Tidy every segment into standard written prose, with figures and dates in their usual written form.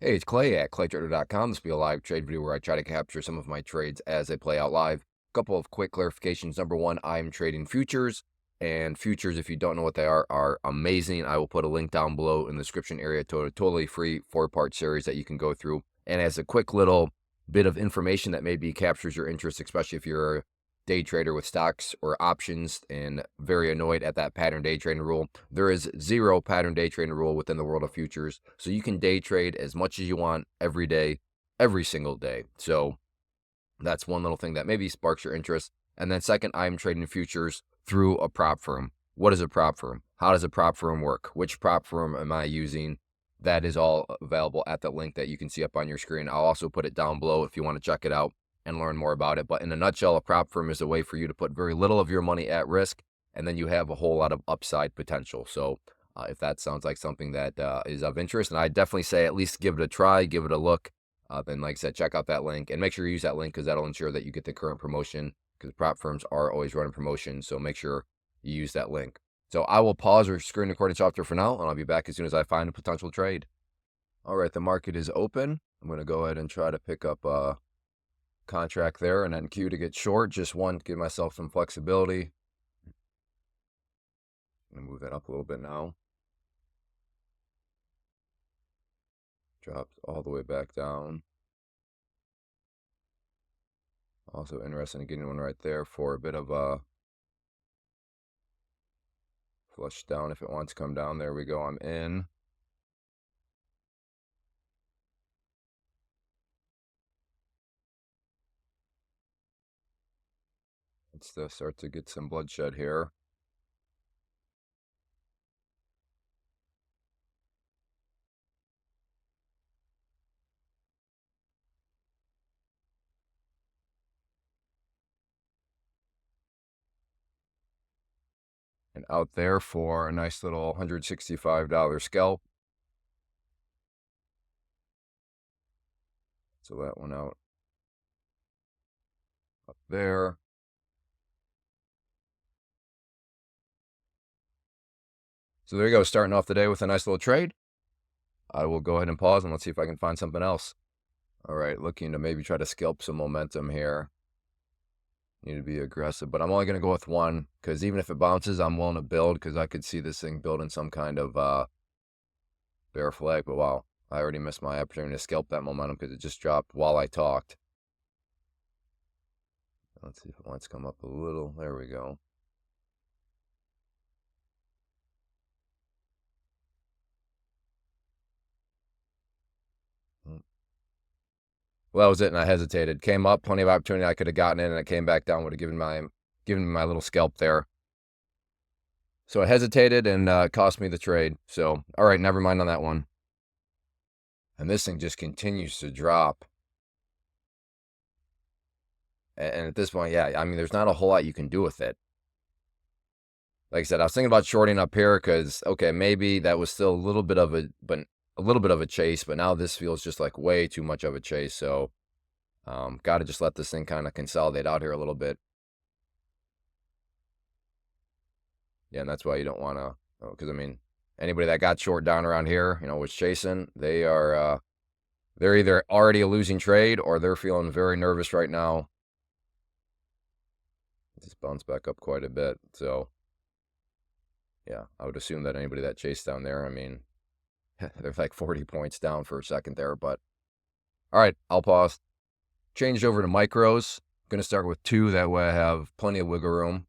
Hey, it's Clay at claytrader.com. This will be a live trade video where I try to capture some of my trades as they play out live. A couple of quick clarifications. Number one, I'm trading futures, and futures, if you don't know what they are amazing. I will put a link down below in the description area to a totally free 4-part series that you can go through. And as a quick little bit of information that maybe captures your interest, especially if you're a day trader with stocks or options and very annoyed at that pattern day trading rule. There is zero pattern day trading rule within the world of futures. So you can day trade as much as you want every day, every single day. So that's one little thing that maybe sparks your interest. And then second, I'm trading futures through a prop firm. What is a prop firm? How does a prop firm work? Which prop firm am I using? That is all available at the link that you can see up on your screen. I'll also put it down below if you want to check it out and learn more about it. But in a nutshell, a prop firm is a way for you to put very little of your money at risk, and then you have a whole lot of upside potential. So if that sounds like something that is of interest, and I definitely say at least give it a try, give it a look, then like I said, check out that link and make sure you use that link because that'll ensure that you get the current promotion, because prop firms are always running promotions. So make sure you use that link. So I will pause our screen recording software for now, and I'll be back as soon as I find a potential trade. All right, the market is open. I'm going to go ahead and try to pick up a contract there and then queue to get short. Just one, give myself some flexibility. I'm going to move that up a little bit now. Dropped all the way back down. Also interested in getting one right there for a bit of a flush down if it wants to come down. There we go. I'm in. Let's start to get some bloodshed here. And out there for a nice little $165 scalp. So that one out up there. So there you go, starting off the day with a nice little trade. I will go ahead and pause and let's see if I can find something else. All right, looking to maybe try to scalp some momentum here. Need to be aggressive, but I'm only going to go with one because even if it bounces, I'm willing to build because I could see this thing building some kind of bear flag. But wow, I already missed my opportunity to scalp that momentum because it just dropped while I talked. Let's see if it wants to come up a little. There we go. Well, that was it, and I hesitated. Came up, plenty of opportunity. I could have gotten in, and it came back down. Would have given me my little scalp there. So I hesitated, and cost me the trade. So all right, never mind on that one. And this thing just continues to drop. And at this point, yeah, I mean, there's not a whole lot you can do with it. Like I said, I was thinking about shorting up here because, okay, maybe that was still a little bit of a chase, but now this feels just like way too much of a chase. So, got to just let this thing kind of consolidate out here a little bit. Yeah, and that's why you don't want to, because I mean, anybody that got short down around here, was chasing, they're either already a losing trade or they're feeling very nervous right now. Just bounced back up quite a bit. So, yeah, I would assume that anybody that chased down there, I mean, they're like 40 points down for a second there, but all right, I'll pause. Changed over to micros. Going to start with 2. That way I have plenty of wiggle room.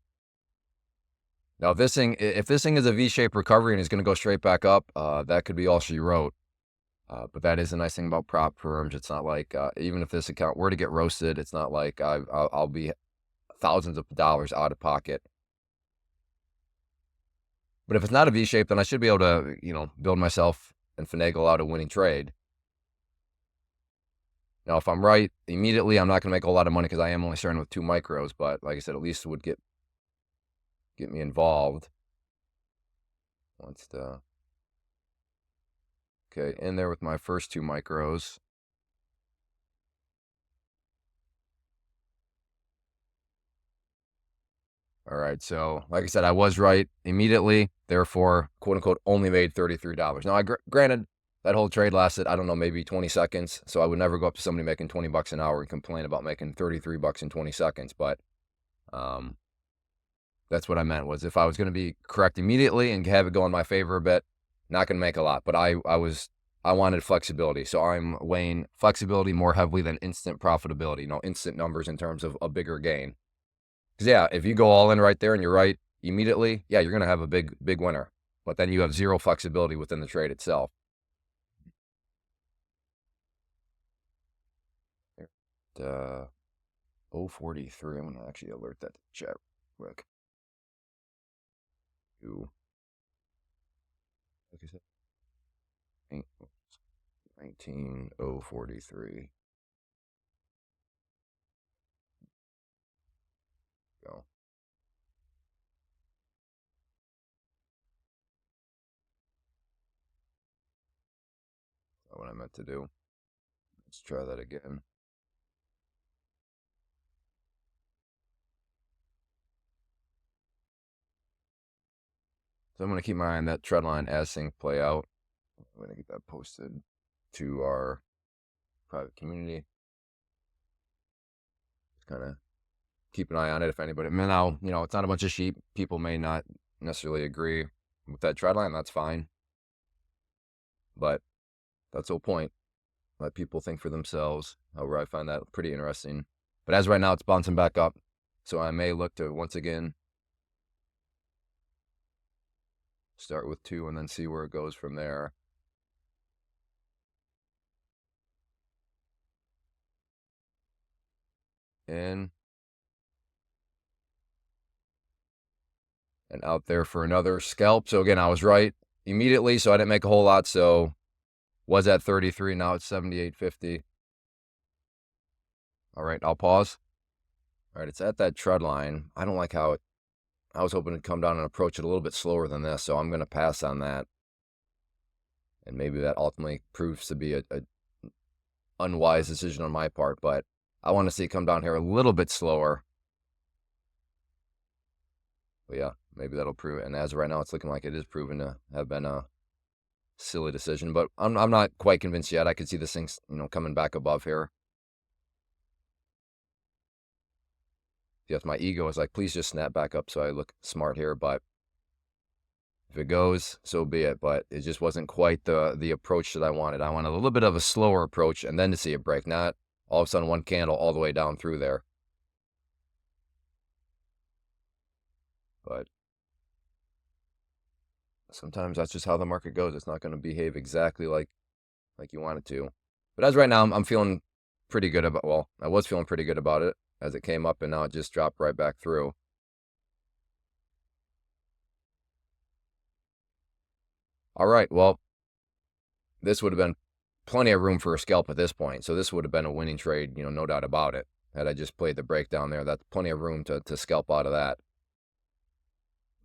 Now, if this thing is a V-shaped recovery and is going to go straight back up, that could be all she wrote. But that is a nice thing about prop firms. It's not like, even if this account were to get roasted, it's not like I'll be thousands of dollars out of pocket. But if it's not a V-shape, then I should be able to, build myself and finagle out a winning trade. Now, if I'm right, immediately I'm not going to make a lot of money because I am only starting with 2 micros. But like I said, at least it would get me involved. Okay, in there with my first 2 micros. All right, so like I said, I was right immediately. Therefore, quote unquote, only made $33. Now, granted, that whole trade lasted, I don't know, maybe 20 seconds. So I would never go up to somebody making 20 bucks an hour and complain about making 33 bucks in 20 seconds. But that's what I meant, was if I was going to be correct immediately and have it go in my favor a bit, not going to make a lot. But I wanted flexibility. So I'm weighing flexibility more heavily than instant profitability, instant numbers in terms of a bigger gain. Because yeah, if you go all in right there and you're right immediately, yeah, you're going to have a big winner. But then you have zero flexibility within the trade itself. 043. I'm gonna actually alert that to chat quick. Like I said, 19043. Go. That's what I meant to do. Let's try that again. So I'm going to keep my eye on that trend line as things play out. I'm going to get that posted to our private community. Just kind of keep an eye on it if anybody. Now, it's not a bunch of sheep. People may not necessarily agree with that trend line. That's fine. But that's the whole point. Let people think for themselves. However, I find that pretty interesting. But as right now, it's bouncing back up. So I may look to, once again, start with 2 and then see where it goes from there. In. And out there for another scalp. So again, I was right immediately, so I didn't make a whole lot. So was at 33, now it's 78.50. All right, I'll pause. All right, it's at that trend line. I don't like how it, I was hoping to come down and approach it a little bit slower than this, so I'm going to pass on that. And maybe that ultimately proves to be a unwise decision on my part, but I want to see it come down here a little bit slower. But yeah, maybe that'll prove it. And as of right now, it's looking like it is proven to have been a silly decision, but I'm not quite convinced yet. I could see this thing, coming back above here. Yes, my ego is like, please just snap back up so I look smart here. But if it goes, so be it. But it just wasn't quite the approach that I wanted. I wanted a little bit of a slower approach and then to see it break, not all of a sudden one candle all the way down through there. But sometimes that's just how the market goes. It's not going to behave exactly like you want it to. But as right now, I'm feeling pretty good about, well, I was feeling pretty good about it as it came up, and now it just dropped right back through. All right, well, this would have been plenty of room for a scalp at this point. So this would have been a winning trade, no doubt about it. Had I just played the breakdown there, that's plenty of room to scalp out of that.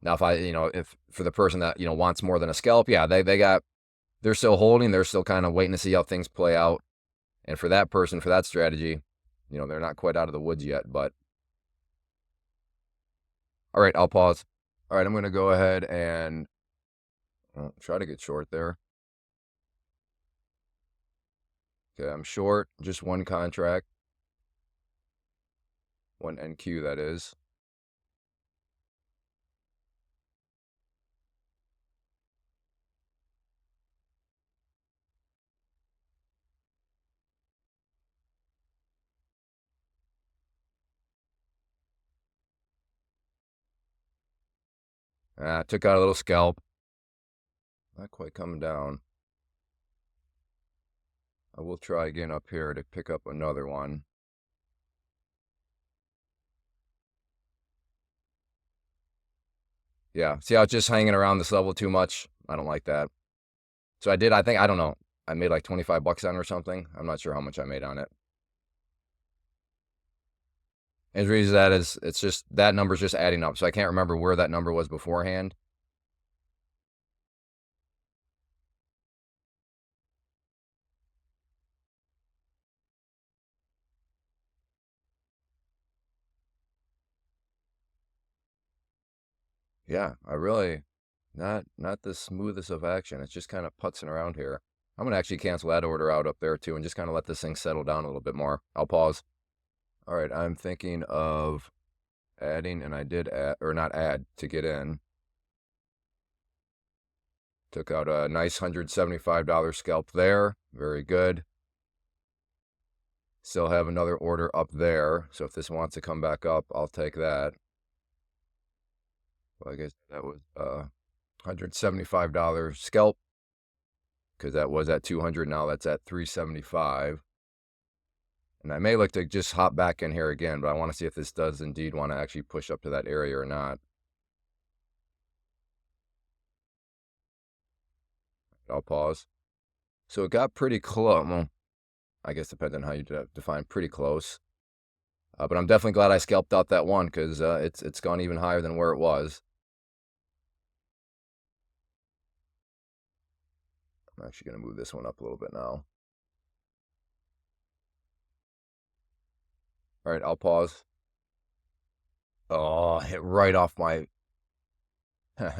Now, if for the person that, wants more than a scalp, yeah, they're still holding, they're still kind of waiting to see how things play out. And for that person, for that strategy, they're not quite out of the woods yet, but. All right, I'll pause. All right, I'm going to go ahead and try to get short there. Okay, I'm short, just one contract. One NQ, that is. Took out a little scalp. Not quite coming down. I will try again up here to pick up another one. Yeah, see how it's just hanging around this level too much? I don't like that. So I don't know. I made like 25 bucks on it or something. I'm not sure how much I made on it. And the reason that is, it's just, that number's just adding up. So I can't remember where that number was beforehand. Yeah, I really, not the smoothest of action. It's just kind of putzing around here. I'm going to actually cancel that order out up there too and just kind of let this thing settle down a little bit more. I'll pause. All right, I'm thinking of adding, and I did add, or not add, to get in. Took out a nice $175 scalp there. Very good. Still have another order up there. So if this wants to come back up, I'll take that. Well, I guess that was $175 scalp, because that was at 200. Now that's at 375. And I may look to just hop back in here again, but I want to see if this does indeed want to actually push up to that area or not. I'll pause. So it got pretty close. Well, I guess depending on how you define pretty close. But I'm definitely glad I scalped out that one, because it's gone even higher than where it was. I'm actually going to move this one up a little bit now. All right, I'll pause. Oh, hit right off my... That's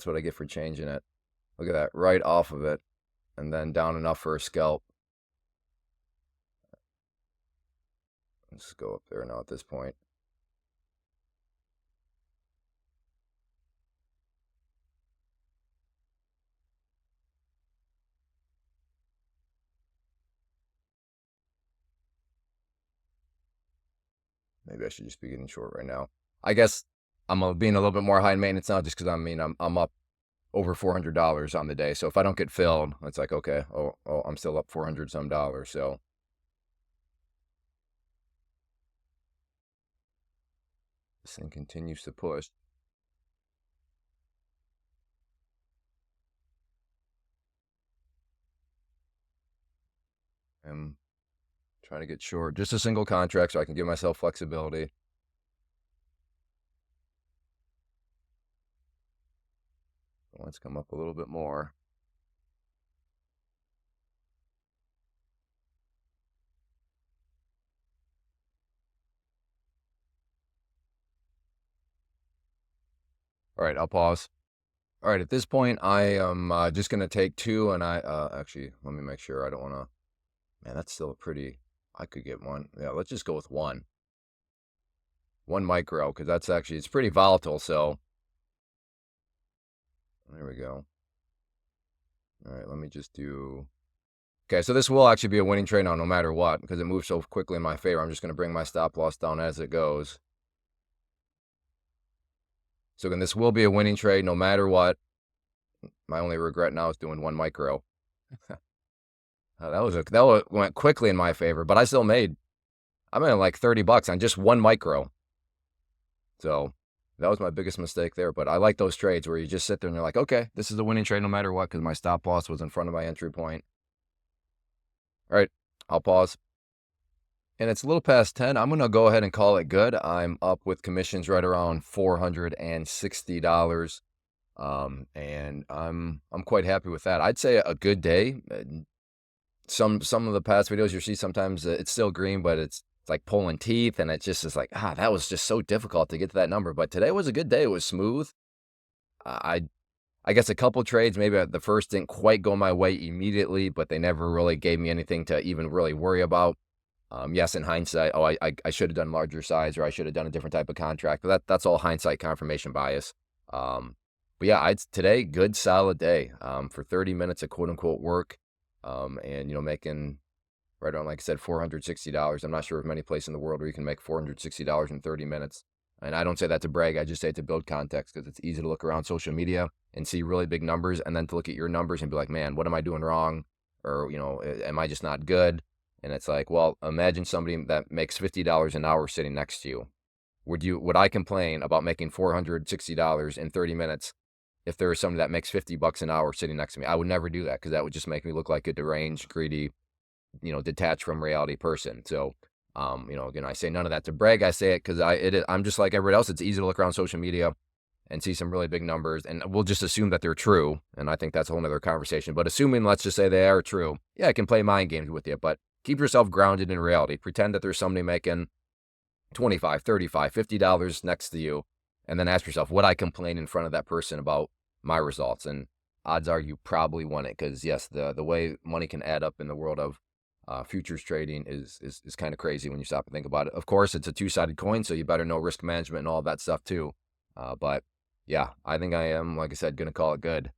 what I get for changing it. Look at that, right off of it. And then down enough for a scalp. Let's go up there now at this point. Maybe I should just be getting short right now. I guess I'm being a little bit more high maintenance now, just because I'm up over $400 on the day. So if I don't get filled, it's like, okay, oh, I'm still up 400 some dollars. So this thing continues to push. I'm trying to get short, just a single contract, so I can give myself flexibility. Let's come up a little bit more. All right, I'll pause. All right, at this point, I am just going to take two, and actually, let me make sure I don't want to, man, that's still a pretty, I could get one. Yeah, let's just go with one. One micro, because that's actually, it's pretty volatile, so. There we go. All right, let me just do, okay, so this will actually be a winning trade now no matter what, because it moves so quickly in my favor. I'm just going to bring my stop loss down as it goes. So again, this will be a winning trade no matter what. My only regret now is doing one micro. That went quickly in my favor, but I still made, I made like $30 on just one micro. So that was my biggest mistake there. But I like those trades where you just sit there and you're like, okay, this is a winning trade no matter what, because my stop loss was in front of my entry point. All right, I'll pause. And it's a little past 10. I'm going to go ahead and call it good. I'm up with commissions right around $460. And I'm quite happy with that. I'd say a good day. Some of the past videos you see, sometimes it's still green, but it's like pulling teeth, and it just is like, that was just so difficult to get to that number. But today was a good day. It was smooth. I guess a couple trades, maybe the first didn't quite go my way immediately, but they never really gave me anything to even really worry about. Yes, in hindsight, I should have done larger size, or I should have done a different type of contract. But that's all hindsight confirmation bias. But yeah, today, good solid day for 30 minutes of quote unquote work. And making right around, like I said, $460. I'm not sure of many places in the world where you can make $460 in 30 minutes. And I don't say that to brag. I just say it to build context, because it's easy to look around social media and see really big numbers, and then to look at your numbers and be like, man, what am I doing wrong? Or, am I just not good? And it's like, well, imagine somebody that makes $50 an hour sitting next to you. Would I complain about making $460 in 30 minutes if there was somebody that makes $50 an hour sitting next to me? I would never do that, because that would just make me look like a deranged, greedy, detached from reality person. So, again, I say none of that to brag. I say it because I'm just like everybody else. It's easy to look around social media and see some really big numbers, and we'll just assume that they're true. And I think that's a whole nother conversation. But assuming, let's just say they are true, yeah, I can play mind games with you, but keep yourself grounded in reality. Pretend that there's somebody making $25, $35, $50 next to you, and then ask yourself, would I complain in front of that person about my results? And odds are you probably won it, because yes, the way money can add up in the world of futures trading is kind of crazy when you stop and think about it. Of course, it's a two-sided coin, so you better know risk management and all that stuff too. But yeah, I think I am, like I said, going to call it good.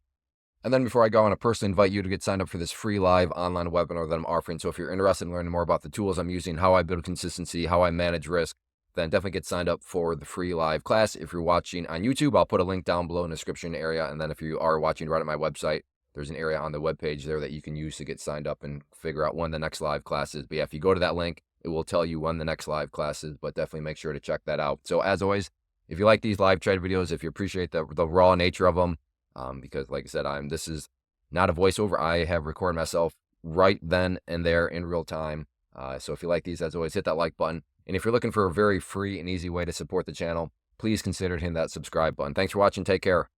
And then before I go, I want to personally invite you to get signed up for this free live online webinar that I'm offering. So if you're interested in learning more about the tools I'm using, how I build consistency, how I manage risk, then definitely get signed up for the free live class. If you're watching on YouTube, I'll put a link down below in the description area. And then if you are watching right at my website, there's an area on the webpage there that you can use to get signed up and figure out when the next live class is. But yeah, if you go to that link, it will tell you when the next live class is, but definitely make sure to check that out. So as always, if you like these live trade videos, if you appreciate the raw nature of them, because like I said, this is not a voiceover. I have recorded myself right then and there in real time. So if you like these, as always, hit that like button. And if you're looking for a very free and easy way to support the channel, please consider hitting that subscribe button. Thanks for watching. Take care.